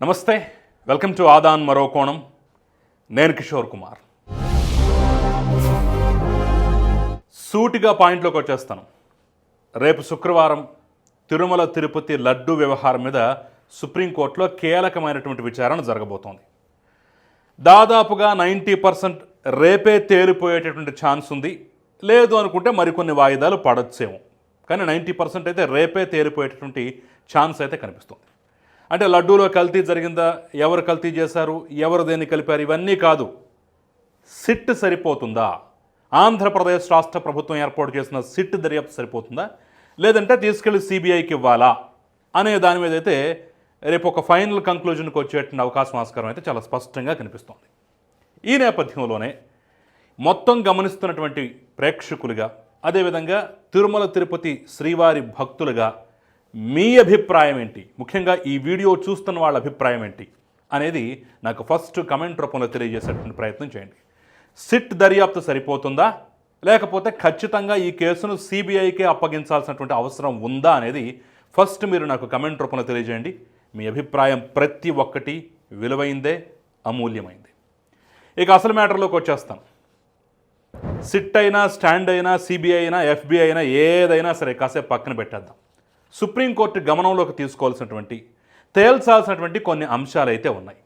నమస్తే, welcome to Aadan మరో కోణం. నేను కిషోర్ కుమార్. సూటిగా పాయింట్లోకి వచ్చేస్తాను. రేపు శుక్రవారం తిరుమల తిరుపతి లడ్డు వ్యవహారం మీద సుప్రీంకోర్టులో కీలకమైనటువంటి విచారణ జరగబోతోంది. దాదాపుగా 90% రేపే తేలిపోయేటటువంటి ఛాన్స్ ఉంది. లేదు అనుకుంటే మరికొన్ని వాయిదాలు పడొచ్చేమో, కానీ 90% అయితే రేపే తేలిపోయేటటువంటి ఛాన్స్ అయితే కనిపిస్తుంది. అంటే లడ్డూలో కల్తీ జరిగిందా, ఎవరు కల్తీ చేశారు, ఎవరు దేన్ని కలిపారు, ఇవన్నీ కాదు. సిట్ సరిపోతుందా, ఆంధ్రప్రదేశ్ రాష్ట్ర ప్రభుత్వం ఏర్పాటు చేసిన సిట్ దర్యాప్తు సరిపోతుందా, లేదంటే తీసుకెళ్లి సిబిఐకి ఇవ్వాలా అనే దాని మీద అయితే రేపు ఒక ఫైనల్ కంక్లూజన్కి వచ్చేటువంటి అవకాశం ఆస్కారం అయితే చాలా స్పష్టంగా కనిపిస్తోంది. ఈ నేపథ్యంలోనే మొత్తం గమనిస్తున్నటువంటి ప్రేక్షకులుగా, అదేవిధంగా తిరుమల తిరుపతి శ్రీవారి భక్తులుగా మీ అభిప్రాయం ఏంటి, ముఖ్యంగా ఈ వీడియో చూస్తున్న వాళ్ళ అభిప్రాయం ఏంటి అనేది నాకు ఫస్ట్ కమెంట్ రూపంలో తెలియజేసేటువంటి ప్రయత్నం చేయండి. సిట్ దర్యాప్తు సరిపోతుందా, లేకపోతే ఖచ్చితంగా ఈ కేసును సిబిఐకే అప్పగించాల్సినటువంటి అవసరం ఉందా అనేది ఫస్ట్ మీరు నాకు కమెంట్ రూపంలో తెలియజేయండి. మీ అభిప్రాయం ప్రతి ఒక్కటి విలువైందే, అమూల్యమైంది. ఇక అసలు మ్యాటర్లోకి వచ్చేస్తాం. సిట్ అయినా, స్టాండ్ అయినా, సిబిఐ అయినా, ఎఫ్బిఐ అయినా, ఏదైనా సరే కాసేపు పక్కన పెట్టేద్దాం. సుప్రీంకోర్టు గమనంలోకి తీసుకోవాల్సినటువంటి, తేల్చాల్సినటువంటి కొన్ని అంశాలు అయితే ఉన్నాయి.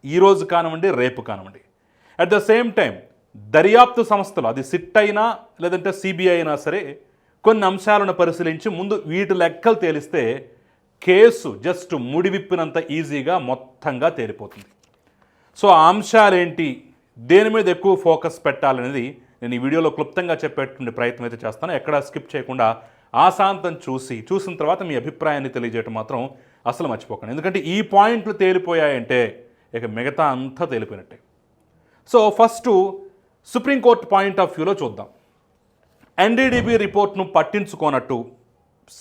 ఈరోజు కానివ్వండి, రేపు కానివ్వండి. అట్ ద సేమ్ టైం దర్యాప్తు సంస్థలు, అది సిట్ అయినా లేదంటే సిబిఐ అయినా సరే, కొన్ని అంశాలను పరిశీలించి ముందు వీటి లెక్కలు తేలిస్తే కేసు జస్ట్ ముడివిప్పినంత ఈజీగా మొత్తంగా తేలిపోతుంది. సో ఆ అంశాలేంటి, దేని మీద ఎక్కువ ఫోకస్ పెట్టాలనేది నేను ఈ వీడియోలో క్లుప్తంగా చెప్పేటువంటి ప్రయత్నం అయితే చేస్తాను. ఎక్కడా స్కిప్ చేయకుండా ఆశాంతం చూసిన తర్వాత మీ అభిప్రాయాన్ని తెలియజేయటం మాత్రం అసలు మర్చిపోకండి. ఎందుకంటే ఈ పాయింట్లు తేలిపోయాయంటే ఇక మిగతా అంతా తేలిపోయినట్టే. So first supreme court point of వ్యూలో చూద్దాం. ఎన్డీడీబీ రిపోర్ట్ను పట్టించుకోనట్టు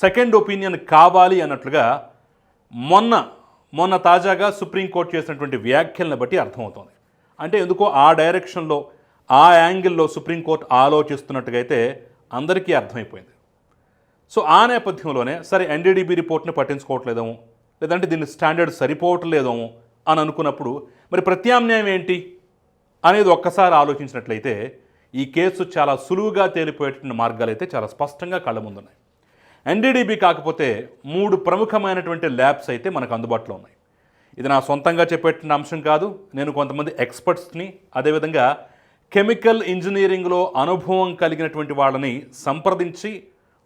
సెకండ్ ఒపీనియన్ కావాలి అన్నట్లుగా మొన్న తాజాగా సుప్రీంకోర్టు చేసినటువంటి వ్యాఖ్యలను బట్టి అర్థమవుతోంది. అంటే ఎందుకో ఆ డైరెక్షన్లో, ఆ యాంగిల్లో సుప్రీంకోర్టు ఆలోచిస్తున్నట్టుగా అయితే అందరికీ అర్థమైపోయింది. సో ఆ నేపథ్యంలోనే సరే ఎన్డీడీబీ రిపోర్ట్ని పట్టించుకోవట్లేదేమో, లేదంటే దీన్ని స్టాండర్డ్ సరిపోవట్లేదేమో అని అనుకున్నప్పుడు మరి ప్రత్యామ్నాయం ఏంటి అనేది ఒక్కసారి ఆలోచించినట్లయితే ఈ కేసు చాలా సులువుగా తేలిపోయేటువంటి మార్గాలు అయితే చాలా స్పష్టంగా కళ్ళ ముందున్నాయి. ఎన్డీడీబీ కాకపోతే 3 ప్రముఖమైనటువంటి ల్యాబ్స్ అయితే మనకు అందుబాటులో ఉన్నాయి. ఇది నా సొంతంగా చెప్పేటువంటి అంశం కాదు. నేను కొంతమంది ఎక్స్పర్ట్స్ని, అదేవిధంగా కెమికల్ ఇంజనీరింగ్లో అనుభవం కలిగినటువంటి వాళ్ళని సంప్రదించి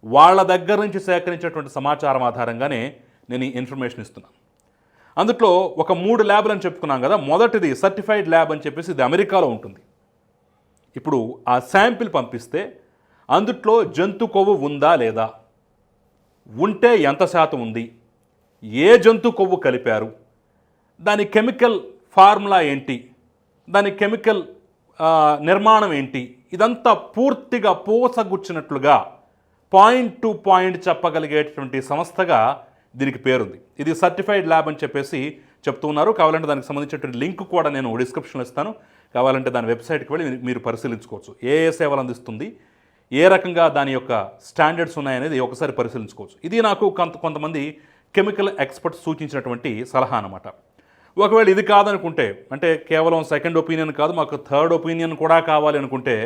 వాళ్ళ దగ్గర నుంచి సేకరించేటువంటి సమాచారం ఆధారంగానే నేను ఈ ఇన్ఫర్మేషన్ ఇస్తున్నాను. అందులో ఒక 3 ల్యాబ్లు అని చెప్పుకున్నాం కదా. మొదటిది సర్టిఫైడ్ ల్యాబ్ అని చెప్పేసి ఇది అమెరికాలో ఉంటుంది. ఇప్పుడు ఆ శాంపిల్ పంపిస్తే అందుట్లో జంతు కొవ్వు ఉందా లేదా, ఉంటే ఎంత శాతం ఉంది, ఏ జంతు కొవ్వు కలిపారు, దాని కెమికల్ ఫార్ములా ఏంటి, దాని కెమికల్ నిర్మాణం ఏంటి, ఇదంతా పూర్తిగా పూసగుచ్చినట్లుగా పాయింట్ టు పాయింట్ చెప్పగలిగేటువంటి సంస్థగా దీనికి పేరుంది. ఇది సర్టిఫైడ్ ల్యాబ్ అని చెప్పేసి చెప్తూ ఉన్నారు. కావాలంటే దానికి సంబంధించినటువంటి లింక్ కూడా నేను డిస్క్రిప్షన్లో ఇస్తాను. కావాలంటే దాని వెబ్సైట్కి వెళ్ళి మీరు పరిశీలించుకోవచ్చు. ఏ సేవలు అందిస్తుంది, ఏ రకంగా దాని యొక్క స్టాండర్డ్స్ ఉన్నాయనేది ఒకసారి పరిశీలించుకోవచ్చు. ఇది నాకు కొంతమంది కెమికల్ ఎక్స్పర్ట్స్ సూచించినటువంటి సలహా అన్నమాట. ఒకవేళ ఇది కాదనుకుంటే, అంటే కేవలం సెకండ్ ఒపీనియన్ కాదు, మాకు థర్డ్ ఒపీనియన్ కూడా కావాలి అనుకుంటే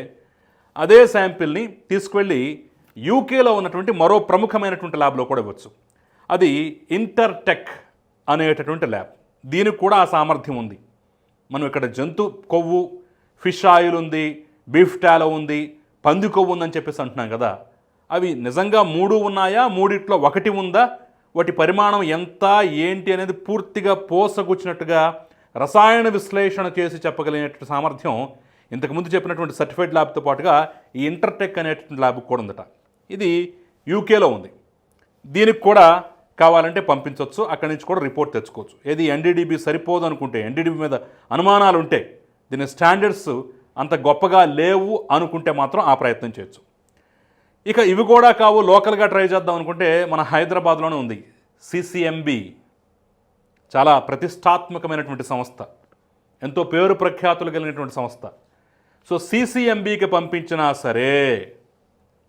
అదే శాంపిల్ని తీసుకువెళ్ళి యూకేలో ఉన్నటువంటి మరో ప్రముఖమైనటువంటి ల్యాబ్లో కూడా ఇవ్వచ్చు. అది ఇంటర్టెక్ అనేటటువంటి ల్యాబ్. దీనికి కూడా ఆ సామర్థ్యం ఉంది. మనం ఇక్కడ జంతు కొవ్వు, ఫిష్ ఆయిల్ ఉంది, బీఫ్ టాలో ఉంది, పంది కొవ్వు ఉందని చెప్పేసి అంటున్నాం కదా. అవి నిజంగా 3 ఉన్నాయా, 3 ఒకటి ఉందా, వాటి పరిమాణం ఎంత ఏంటి అనేది పూర్తిగా పోసగుచ్చినట్టుగా రసాయన విశ్లేషణ చేసి చెప్పగలిగినటువంటి సామర్థ్యం ఇంతకుముందు చెప్పినటువంటి సర్టిఫైడ్ ల్యాబ్తో పాటుగా ఈ ఇంటర్టెక్ అనేటువంటి ల్యాబ్ కూడా ఉందట. ఇది యూకేలో ఉంది. దీనికి కూడా కావాలంటే పంపించవచ్చు, అక్కడి నుంచి కూడా రిపోర్ట్ తెచ్చుకోవచ్చు. ఏది ఎన్డీడీబీ సరిపోదు అనుకుంటే, ఎన్డీడీబీ మీద అనుమానాలు ఉంటే, దీని స్టాండర్డ్స్ అంత గొప్పగా లేవు అనుకుంటే మాత్రం ఆ ప్రయత్నం చేయొచ్చు. ఇక ఇవి కూడా కావు, లోకల్గా ట్రై చేద్దాం అనుకుంటే మన హైదరాబాద్లోనే ఉంది సిసిఎంబి. చాలా ప్రతిష్టాత్మకమైనటువంటి సంస్థ, ఎంతో పేరు ప్రఖ్యాతులు కలిగినటువంటి సంస్థ. సో సిసిఎంబికి పంపించినా సరే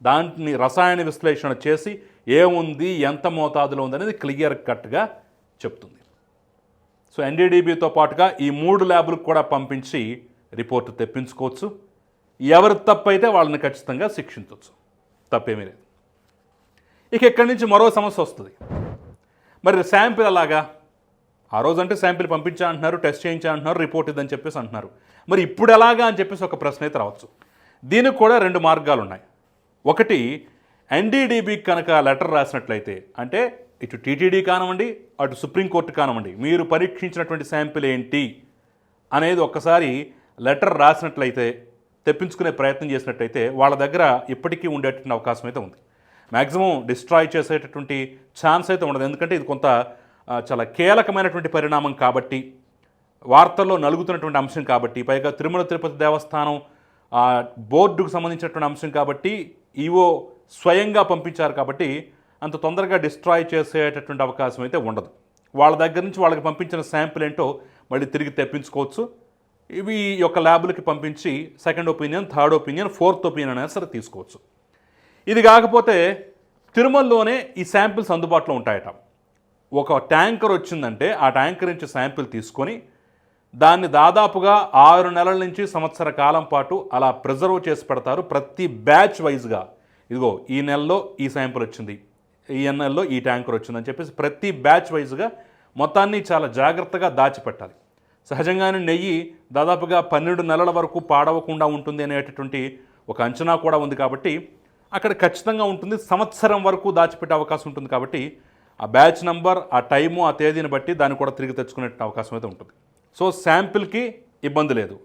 దాన్ని రసాయన విశ్లేషణ చేసి ఏముంది, ఎంత మోతాదులో ఉంది అనేది క్లియర్ కట్గా చెప్తుంది. సో ఎన్డీడీబీతో పాటుగా ఈ 3 ల్యాబులకు కూడా పంపించి రిపోర్టు తెప్పించుకోవచ్చు. ఎవరు తప్పు అయితే వాళ్ళని ఖచ్చితంగా శిక్షించవచ్చు, తప్పేమీ లేదు. ఇక ఇక్కడి నుంచి మరో సమస్య వస్తుంది. మరి శాంపిల్ అలాగా, ఆ రోజంటే శాంపిల్ పంపించా అంటున్నారు, టెస్ట్ చేయించా అంటున్నారు, రిపోర్ట్ ఇదని చెప్పేసి అంటున్నారు. మరి ఇప్పుడు ఎలాగా అని చెప్పేసి ఒక ప్రశ్న అయితే రావచ్చు. దీనికి కూడా 2 మార్గాలు ఉన్నాయి. ఒకటి, ఎన్డీడీబీకి కనుక లెటర్ రాసినట్లయితే, అంటే ఇటు టీటీడీ కానివ్వండి, అటు సుప్రీంకోర్టు కానివ్వండి, మీరు పరీక్షించినటువంటి శాంపిల్ ఏంటి అనేది ఒక్కసారి లెటర్ రాసినట్లయితే, తెప్పించుకునే ప్రయత్నం చేసినట్టయితే వాళ్ళ దగ్గర ఇప్పటికీ ఉండేటువంటి అవకాశం అయితే ఉంది. మ్యాక్సిమం డిస్ట్రాయ్ చేసేటటువంటి ఛాన్స్ అయితే ఉండదు. ఎందుకంటే ఇది కొంత చాలా కీలకమైనటువంటి పరిణామం కాబట్టి, వార్తల్లో నలుగుతున్నటువంటి అంశం కాబట్టి, పైగా తిరుమల తిరుపతి దేవస్థానం బోర్డుకు సంబంధించినటువంటి అంశం కాబట్టి, ఈవో స్వయంగా పంపించారు కాబట్టి అంత తొందరగా డిస్ట్రాయ్ చేసేటటువంటి అవకాశం అయితే ఉండదు. వాళ్ళ దగ్గర నుంచి వాళ్ళకి పంపించిన శాంపిల్ ఏంటో మళ్ళీ తిరిగి తెప్పించుకోవచ్చు. ఇవి యొక్క ల్యాబులకి పంపించి second opinion, third opinion, fourth opinion అనేది సరే తీసుకోవచ్చు. ఇది కాకపోతే తిరుమలలోనే ఈ శాంపిల్స్ అందుబాటులో ఉంటాయట. ఒక ట్యాంకర్ వచ్చిందంటే ఆ ట్యాంకర్ నుంచి శాంపిల్ తీసుకొని దాన్ని దాదాపుగా 6 నెలల నుంచి సంవత్సర కాలం పాటు అలా ప్రిజర్వ్ చేసి పెడతారు. ప్రతి బ్యాచ్ వైజ్గా, ఇదిగో ఈ నెలలో ఈ శాంపిల్ వచ్చింది, ఈ నెలలో ఈ ట్యాంకర్ వచ్చిందని చెప్పేసి ప్రతి బ్యాచ్ వైజ్గా మొత్తాన్ని చాలా జాగ్రత్తగా దాచిపెట్టాలి. సహజంగానే నెయ్యి దాదాపుగా 12 నెలల వరకు పాడవకుండా ఉంటుంది అనేటటువంటి ఒక అంచనా కూడా ఉంది కాబట్టి అక్కడ ఖచ్చితంగా ఉంటుంది. సంవత్సరం వరకు దాచిపెట్టే అవకాశం ఉంటుంది కాబట్టి ఆ బ్యాచ్ నంబర్, ఆ టైము, ఆ తేదీని బట్టి దాన్ని కూడా తిరిగి తెచ్చుకునే అవకాశం అయితే ఉంటుంది. సో శాంపిల్కి ఇబ్బంది లేదు,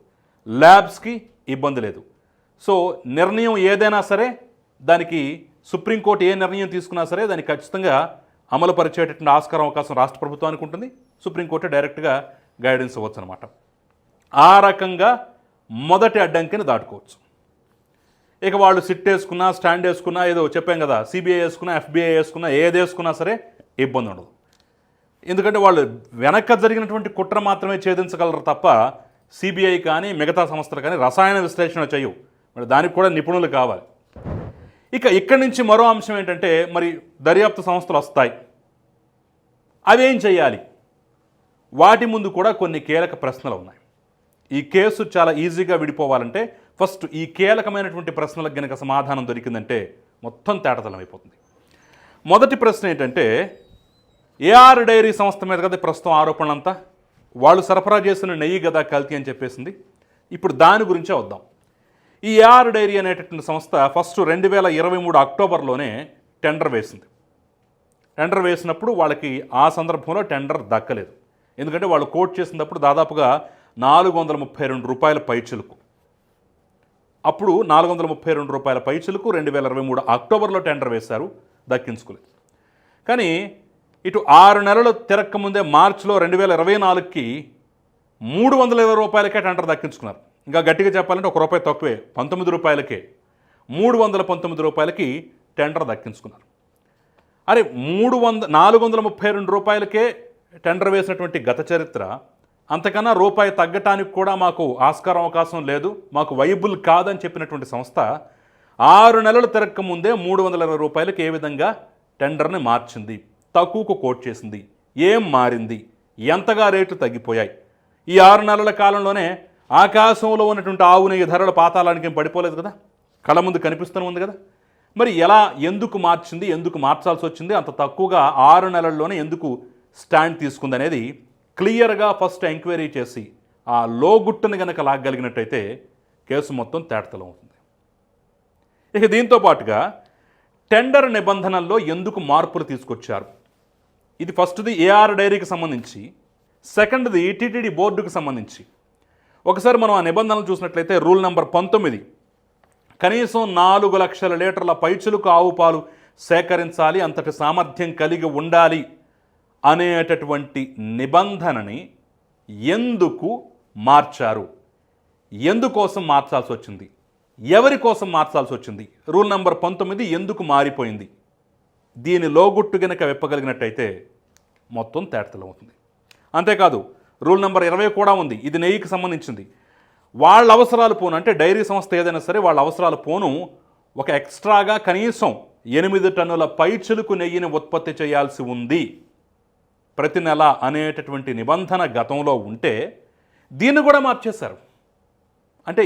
ల్యాబ్స్కి ఇబ్బంది లేదు. సో నిర్ణయం ఏదైనా సరే దానికి సుప్రీంకోర్టు ఏ నిర్ణయం తీసుకున్నా సరే దానికి ఖచ్చితంగా అమలు పరిచేటటువంటి ఆస్కారం అవకాశం రాష్ట్ర ప్రభుత్వానికి ఉంటుంది. సుప్రీంకోర్టు డైరెక్ట్గా గైడెన్స్ ఇవ్వచ్చు అనమాట. ఆ రకంగా మొదటి అడ్డంకిని దాటుకోవచ్చు. ఇక వాళ్ళు సిట్ వేసుకున్నా, స్టాండ్ వేసుకున్నా, ఏదో చెప్పాం కదా, సిబిఐ వేసుకున్నా, ఎఫ్బిఐ వేసుకున్నా, ఏది వేసుకున్నా సరే ఇబ్బంది ఉండదు. ఎందుకంటే వాళ్ళు వెనక జరిగినటువంటి కుట్ర మాత్రమే ఛేదించగలరు తప్ప సిబిఐ కానీ మిగతా సంస్థలు కానీ రసాయన విశ్లేషణ చేయవు. మరి దానికి కూడా నిపుణులు కావాలి. ఇక ఇక్కడి నుంచి మరో అంశం ఏంటంటే, మరి దర్యాప్తు సంస్థలు వస్తాయి, అవేం చేయాలి? వాటి ముందు కూడా కొన్ని కీలక ప్రశ్నలు ఉన్నాయి. ఈ కేసు చాలా ఈజీగా విడిపోవాలంటే ఫస్ట్ ఈ కీలకమైనటువంటి ప్రశ్నలకు గనక సమాధానం దొరికిందంటే మొత్తం తేటతలం అయిపోతుంది. మొదటి ప్రశ్న ఏంటంటే, ఏఆర్ డైరీ సంస్థ మీద కదా ప్రస్తుతం ఆరోపణలంతా, వాళ్ళు సరఫరా చేసిన నెయ్యి కదా కల్తీ అని చెప్పేసింది. ఇప్పుడు దాని గురించే వద్దాం. ఈ ఏఆర్ డైరీ అనేటటువంటి సంస్థ ఫస్ట్ 2023 అక్టోబర్లోనే టెండర్ వేసింది. టెండర్ వేసినప్పుడు వాళ్ళకి ఆ సందర్భంలో టెండర్ దక్కలేదు. ఎందుకంటే వాళ్ళు కోట్ చేసినప్పుడు దాదాపుగా 432 రూపాయల పైచిలుకు. అప్పుడు 432 రూపాయల పైచిలుకు 2023 అక్టోబర్లో టెండర్ వేశారు, దక్కించుకోలేదు. కానీ ఇటు 6 నెలలు తిరక్కముందే మార్చిలో 2024కి 320 రూపాయలకే టెండర్ దక్కించుకున్నారు. ఇంకా గట్టిగా చెప్పాలంటే ₹1 తక్కువే, 19 రూపాయలకే 319 రూపాయలకి టెండర్ దక్కించుకున్నారు. అరే 432 రూపాయలకే టెండర్ వేసినటువంటి గత చరిత్ర, అంతకన్నా రూపాయి తగ్గటానికి కూడా మాకు ఆస్కారం అవకాశం లేదు, మాకు వైబుల్ కాదని చెప్పినటువంటి సంస్థ 6 నెలలు తిరక్క ముందే 320 రూపాయలకి ఏ విధంగా టెండర్ని మార్చింది, తక్కువకు కోట్ చేసింది, ఏం మారింది, ఎంతగా రేట్లు తగ్గిపోయాయి? ఈ 6 నెలల కాలంలోనే ఆకాశంలో ఉన్నటువంటి ఆవు నెయ్యి ధరల పాతాళానికి ఏం పడిపోలేదు కదా, కళ్ళ ముందు కనిపిస్తూనే ఉంది కదా. మరి ఎలా, ఎందుకు మార్చింది, ఎందుకు మార్చాల్సి వచ్చింది, అంత తక్కువగా 6 నెలల్లోనే ఎందుకు స్టాండ్ తీసుకుంది అనేది క్లియర్గా ఫస్ట్ ఎంక్వైరీ చేసి ఆ లోగుట్టును కనుక లాగగలిగినట్టయితే కేసు మొత్తం తేటతలం అవుతుంది. ఇక దీంతో పాటుగా టెండర్ నిబంధనల్లో ఎందుకు మార్పులు తీసుకొచ్చారు, ఇది ఫస్ట్ది ఏఆర్ డైరీకి సంబంధించి, సెకండ్ది టీటీడీ బోర్డుకు సంబంధించి. ఒకసారి మనం ఆ నిబంధనలు చూసినట్లయితే రూల్ నెంబర్ 19, కనీసం 4 లక్షల లీటర్ల పైచులకు ఆవు పాలు సేకరించాలి, అంతటి సామర్థ్యం కలిగి ఉండాలి అనేటటువంటి నిబంధనని ఎందుకు మార్చారు, ఎందుకోసం మార్చాల్సి వచ్చింది, ఎవరి కోసం మార్చాల్సి వచ్చింది, రూల్ నెంబర్ 19 ఎందుకు మారిపోయింది, దీని లోగుట్టు గనక విప్పగలిగినట్టయితే మొత్తం తేటతలం అవుతుంది. అంతేకాదు రూల్ నెంబర్ 20 కూడా ఉంది, ఇది నెయ్యికి సంబంధించింది. వాళ్ళ అవసరాలు పోను, అంటే డైరీ సంస్థ ఏదైనా సరే వాళ్ళ అవసరాలు పోను ఒక ఎక్స్ట్రాగా కనీసం 8 టన్నుల పైచులకు నెయ్యిని ఉత్పత్తి చేయాల్సి ఉంది. ప్రతి నెల అనేటటువంటి నిబంధన గతంలో ఉంటే దీన్ని కూడా మార్చేశారు. అంటే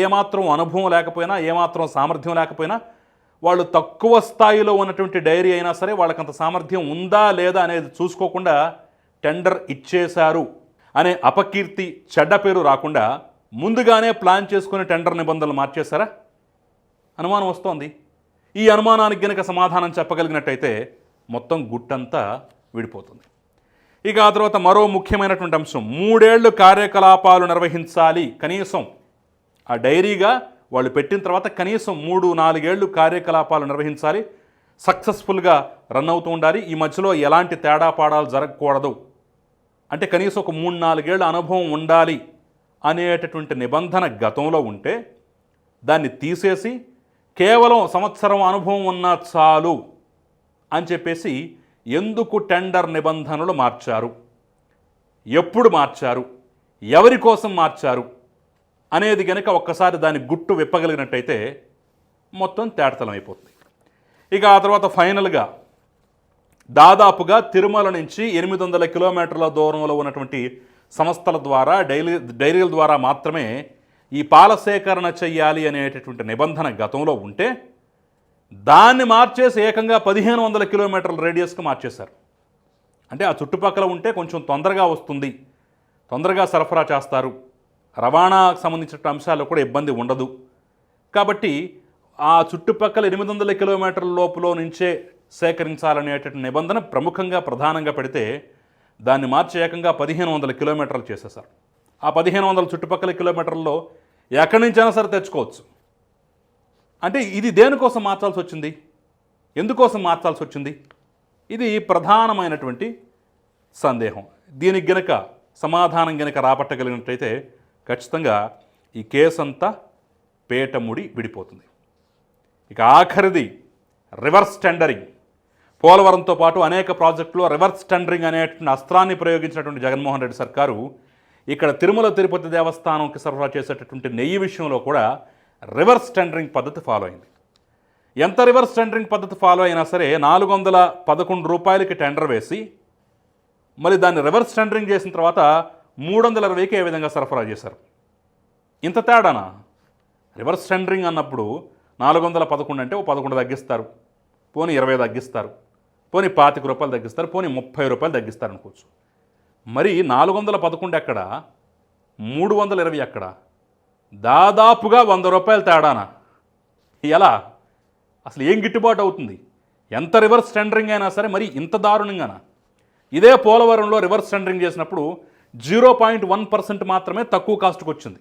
ఏమాత్రం అనుభవం లేకపోయినా, ఏమాత్రం సామర్థ్యం లేకపోయినా, వాళ్ళు తక్కువ స్థాయిలో ఉన్నటువంటి డైరీ అయినా సరే వాళ్ళకంత సామర్థ్యం ఉందా లేదా అనేది చూసుకోకుండా టెండర్ ఇచ్చేశారు అనే అపకీర్తి, చెడ్డ పేరు రాకుండా ముందుగానే ప్లాన్ చేసుకుని టెండర్ నిబంధనలు మార్చేశారా? అనుమానం వస్తోంది. ఈ అనుమానానికి గనక సమాధానం చెప్పగలిగినట్టయితే మొత్తం గుట్టంతా విడిపోతుంది. ఇక ఆ తర్వాత మరో ముఖ్యమైనటువంటి అంశం, 3 ఏళ్ళు కార్యకలాపాలు నిర్వహించాలి. కనీసం ఆ డైరీగా వాళ్ళు పెట్టిన తర్వాత కనీసం 3-4 ఏళ్ళు కార్యకలాపాలు నిర్వహించాలి, సక్సెస్ఫుల్గా రన్ అవుతూ ఉండాలి, ఈ మధ్యలో ఎలాంటి తేడా పాడాలు జరగకూడదు, అంటే కనీసం ఒక 3-4 ఏళ్ళ అనుభవం ఉండాలి అనేటటువంటి నిబంధన గతంలో ఉంటే దాన్ని తీసేసి కేవలం సంవత్సరం అనుభవం ఉన్నా చాలు అని చెప్పేసి ఎందుకు టెండర్ నిబంధనలు మార్చారు, ఎప్పుడు మార్చారు, ఎవరి కోసం మార్చారు అనేది కనుక ఒక్కసారి దాని గుట్టు విప్పగలిగినట్టయితే మొత్తం తేటతలం అయిపోతుంది. ఇక ఆ తర్వాత ఫైనల్గా దాదాపుగా తిరుమల నుంచి 800 కిలోమీటర్ల దూరంలో ఉన్నటువంటి సంస్థల ద్వారా డైరీల ద్వారా మాత్రమే ఈ పాల సేకరణ చెయ్యాలి అనేటటువంటి నిబంధన గతంలో ఉంటే దాన్ని మార్చేసి ఏకంగా 1500 కిలోమీటర్ల రేడియస్కి మార్చేశారు. అంటే ఆ చుట్టుపక్కల ఉంటే కొంచెం తొందరగా వస్తుంది, తొందరగా సరఫరా చేస్తారు, రవాణాకు సంబంధించిన అంశాల్లో కూడా ఇబ్బంది ఉండదు కాబట్టి ఆ చుట్టుపక్కల 800 కిలోమీటర్ల లోపులో నుంచే సేకరించాలనేటటువంటి నిబంధన ప్రముఖంగా ప్రధానంగా పెడితే దాన్ని మార్చి ఏకంగా 1500 కిలోమీటర్లు చేసేశారు. ఆ 1500 చుట్టుపక్కల కిలోమీటర్లలో ఎక్కడి నుంచైనా సరే తెచ్చుకోవచ్చు. అంటే ఇది దేనికోసం మార్చాల్సి వచ్చింది, ఎందుకోసం మార్చాల్సి వచ్చింది? ఇది ప్రధానమైనటువంటి సందేహం. దీనికి గనక సమాధానం గనక రాబట్టగలిగినట్టయితే ఖచ్చితంగా ఈ కేసు అంతా పేటముడి విడిపోతుంది. ఇక ఆఖరిది రివర్స్ టెండరింగ్. పోలవరంతో పాటు అనేక ప్రాజెక్టులో రివర్స్ టెండరింగ్ అనేటువంటి అస్త్రాన్ని ప్రయోగించినటువంటి జగన్మోహన్ రెడ్డి సర్కారు ఇక్కడ తిరుమల తిరుపతి దేవస్థానంకి సరఫరా చేసేటటువంటి నెయ్యి విషయంలో కూడా రివర్స్ టెండరింగ్ పద్ధతి ఫాలో అయింది. ఎంత రివర్స్ టెండరింగ్ పద్ధతి ఫాలో అయినా సరే 411 రూపాయలకి టెండర్ వేసి మళ్ళీ దాన్ని రివర్స్ టెండరింగ్ చేసిన తర్వాత 320కి ఏ విధంగా సరఫరా చేశారు. ఇంత తేడానా? రివర్స్ టెండరింగ్ అన్నప్పుడు 411 అంటే 11 తగ్గిస్తారు, పోనీ 20 తగ్గిస్తారు, పోనీ 25 రూపాయలు తగ్గిస్తారు, పోనీ 30 రూపాయలు తగ్గిస్తారు అనుకోవచ్చు. మరి 411 ఎక్కడ, 320 ఎక్కడ? దాదాపుగా 100 రూపాయలు తేడానా? ఎలా? అసలు ఏం గిట్టుబాటు అవుతుంది? ఎంత రివర్స్ టెండరింగ్ అయినా సరే మరి ఇంత దారుణంగానా? ఇదే పోలవరంలో రివర్స్ టెండరింగ్ చేసినప్పుడు 0.1% మాత్రమే తక్కువ కాస్ట్కి వచ్చింది.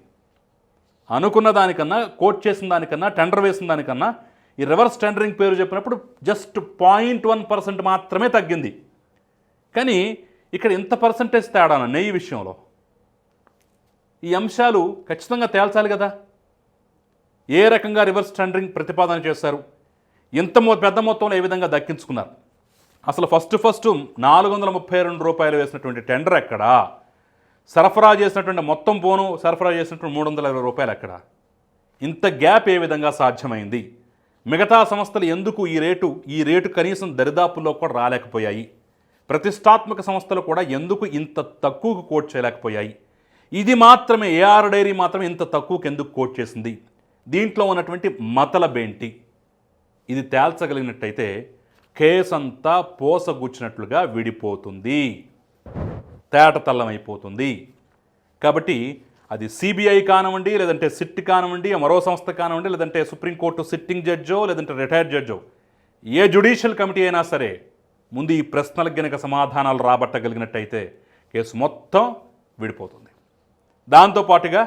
అనుకున్న దానికన్నా, కోట్ చేసిన దానికన్నా, టెండర్ వేసిన దానికన్నా ఈ రివర్స్ టెండరింగ్ పేరు చెప్పినప్పుడు జస్ట్ 0.1% మాత్రమే తగ్గింది. కానీ ఇక్కడ ఇంత పర్సంటేజ్ తేడానా నెయ్యి విషయంలో? ఈ అంశాలు ఖచ్చితంగా తేల్చాలి కదా. ఏ రకంగా రివర్స్ టెండరింగ్ ప్రతిపాదన చేశారు, ఇంత పెద్ద మొత్తంలో ఏ విధంగా దక్కించుకున్నారు? అసలు ఫస్ట్ 432 రూపాయలు వేసినటువంటి టెండర్ ఎక్కడా? సరఫరా చేసినటువంటి మొత్తం పోను సరఫరా చేసినటువంటి 320 రూపాయలు ఎక్కడా? ఇంత గ్యాప్ ఏ విధంగా సాధ్యమైంది? మిగతా సంస్థలు ఎందుకు ఈ రేటు కనీసం దరిదాపుల్లో కూడా రాలేకపోయాయి? ప్రతిష్టాత్మక సంస్థలు కూడా ఎందుకు ఇంత తక్కువకు కోట్ చేయలేకపోయాయి? ఇది మాత్రమే ఏఆర్ డైరీ మాత్రమే ఇంత తక్కువకు ఎందుకు కోట్ చేసింది? దీంట్లో ఉన్నటువంటి మతలబేంటి? ఇది తేల్చగలిగినట్టయితే కేసంతా పోసగుచ్చినట్లుగా విడిపోతుంది, తేటతల్లమైపోతుంది. కాబట్టి అది సిబిఐ కానివ్వండి, లేదంటే సిట్ కానివ్వండి, మరో సంస్థ కానివ్వండి, లేదంటే సుప్రీంకోర్టు సిట్టింగ్ జడ్జో, లేదంటే రిటైర్డ్ జడ్జో, ఏ జ్యుడిషియల్ కమిటీ అయినా సరే ముందు ఈ ప్రశ్నలకు గనక సమాధానాలు రాబట్టగలిగినట్టయితే కేసు మొత్తం విడిపోతుంది. దాంతోపాటుగా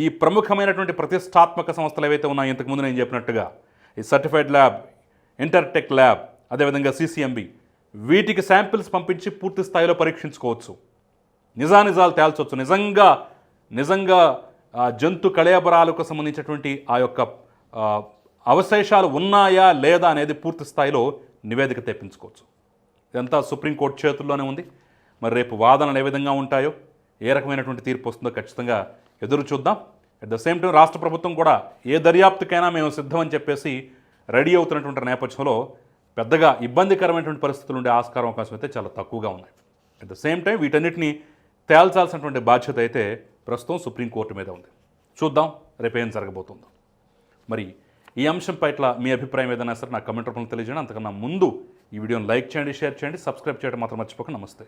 ఈ ప్రముఖమైనటువంటి ప్రతిష్టాత్మక సంస్థలు ఏవైతే ఉన్నాయో, ఇంతకుముందు నేను చెప్పినట్టుగా ఈ సర్టిఫైడ్ ల్యాబ్, ఇంటర్టెక్ ల్యాబ్, అదేవిధంగా సిసిఎంబి, వీటికి శాంపిల్స్ పంపించి పూర్తి స్థాయిలో పరీక్షించుకోవచ్చు, నిజానిజాలు తేల్చవచ్చు. నిజంగా జంతు కళేబరాలకు సంబంధించినటువంటి ఆ యొక్క అవశేషాలు ఉన్నాయా లేదా అనేది పూర్తి స్థాయిలో నివేదిక తెప్పించుకోవచ్చు. ఇదంతా సుప్రీంకోర్టు చేతుల్లోనే ఉంది. మరి రేపు వాదనలు ఏ విధంగా ఉంటాయో, ఏ రకమైనటువంటి తీర్పు వస్తుందో ఖచ్చితంగా ఎదురు చూద్దాం. అట్ ద సేమ్ టైం రాష్ట్ర ప్రభుత్వం కూడా ఏ దర్యాప్తుకైనా మేము సిద్ధమని చెప్పేసి రెడీ అవుతున్నటువంటి నేపథ్యంలో పెద్దగా ఇబ్బందికరమైనటువంటి పరిస్థితులు ఉండే ఆస్కారం అవకాశం అయితే చాలా తక్కువగా ఉన్నాయి. అట్ ద సేమ్ టైం వీటన్నిటిని తేల్చాల్సినటువంటి బాధ్యత అయితే ప్రస్తుతం సుప్రీంకోర్టు మీద ఉంది. చూద్దాం రేపేం జరగబోతుందో. మరి ఈ అంశం పట్ల మీ అభిప్రాయం ఏదైనా సరే నాకు కమెంట్ రూపంలో తెలియజేయండి. అంతకన్నా ముందు ఈ వీడియోని లైక్ చేయండి, షేర్ చేయండి, సబ్స్క్రైబ్ చేయడం మాత్రం మర్చిపోకండి. నమస్తే.